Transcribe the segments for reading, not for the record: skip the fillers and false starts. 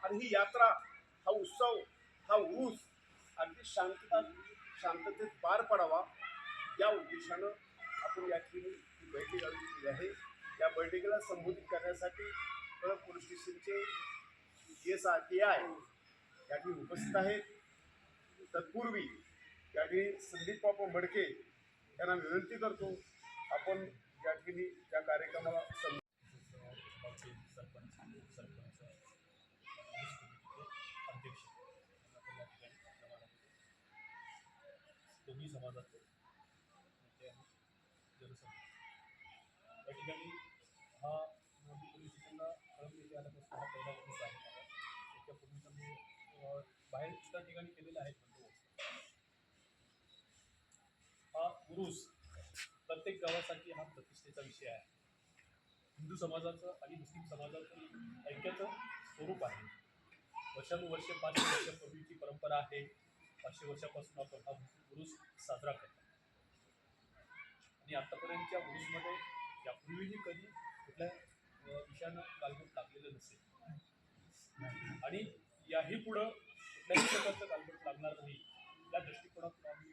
आणि ही यात्रा, हा उत्सव, हा उरूस अगदी शांततेत पार पडावा या उद्देशानं आपण या ठिकाणी ही बैठक आयोजित केली आहे. या बैठकीला संबोधित करण्यासाठी पोलीस स्टेशनचे PSI या ठिकाणी उपस्थित आहेत. तत्पूर्वी या ठिकाणी संदीप बापू भडके यांना विनंती करतो आपण या ठिकाणी या कार्यक्रमाला अध्यक्ष दोन्ही समाजाचे नेते आणि जनसंघ या ठिकाणी हा पोलीस स्टेशनला कळम येथे आल्यापासून हा पहिला दिवस आहे मला. त्याच्यापूर्वीचा मी बाहेर त्या ठिकाणी केलेला आहे बंदोबस्त. हा उरूस प्रत्येक गावासाठी हा प्रतिष्ठेचा विषय आहे. हिंदू समाजाचं आणि मुस्लिम समाजाचं ऐक्याचं स्वरूप आहे. वर्षानुवर्ष 500 वर्षापूर्वीची परंपरा आहे. 500 वर्षापासून आपण हा उरूस साजरा करतो आणि आतापर्यंतच्या उरूसमध्ये यापूर्वीही कधी कुठल्या विषयानं गालबोट लागलेलं नसेल आणि याही पुढं कुठल्याही प्रकारचं गालबोट लागणार नाही या दृष्टिकोनातून आम्ही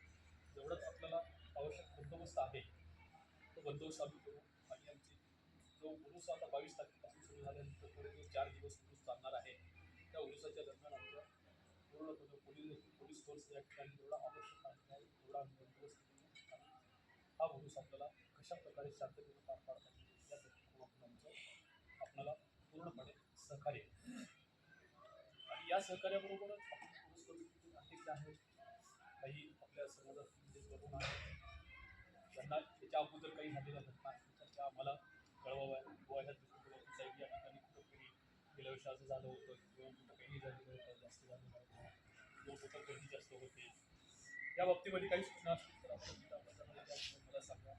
जेवढंच आपल्याला आवश्यक बंदोबस्त आहे तो बंदोबस्त आम्ही करू आणि आमची जो उरूस आता 22 तारखेपासून सुरू झाल्यानंतर पुढे जो 4 दिवस उरूस चालणार आहे त्या उरूसाच्या दरम्यान आमच्या पूर्णपणे पोलीस फोर्स या ठिकाणी जेवढा आवश्यक आहे तेवढा बंदोबस्त करून आणि हा उरूस आपल्याला कशा प्रकारे शांततेने पार पाडता येईल या दृष्टिकोनातून आमचं आपल्याला पूर्णपणे सहकार्य आणि या सहकार्याबरोबरच आपण पोलीस कमिटीचे अध्यक्ष आहेत, काही आपल्या समाजातील जे तरुण आहेत त्यांना त्याच्या अगोदर काही झालेल्या घटना त्या आम्हाला कळवाव्या किंवा ह्या दृष्टिकोनातून साहेब या ठिकाणी कुठंतरी गेल्या वर्षी असं झालं होतं किंवा कुठं काही झालेलं होतं, जास्त झालेलं होतं किंवा कुठं गर्दी जास्त होते या बाबतीमध्ये काही सूचना असतील तर आपण मला सांगा.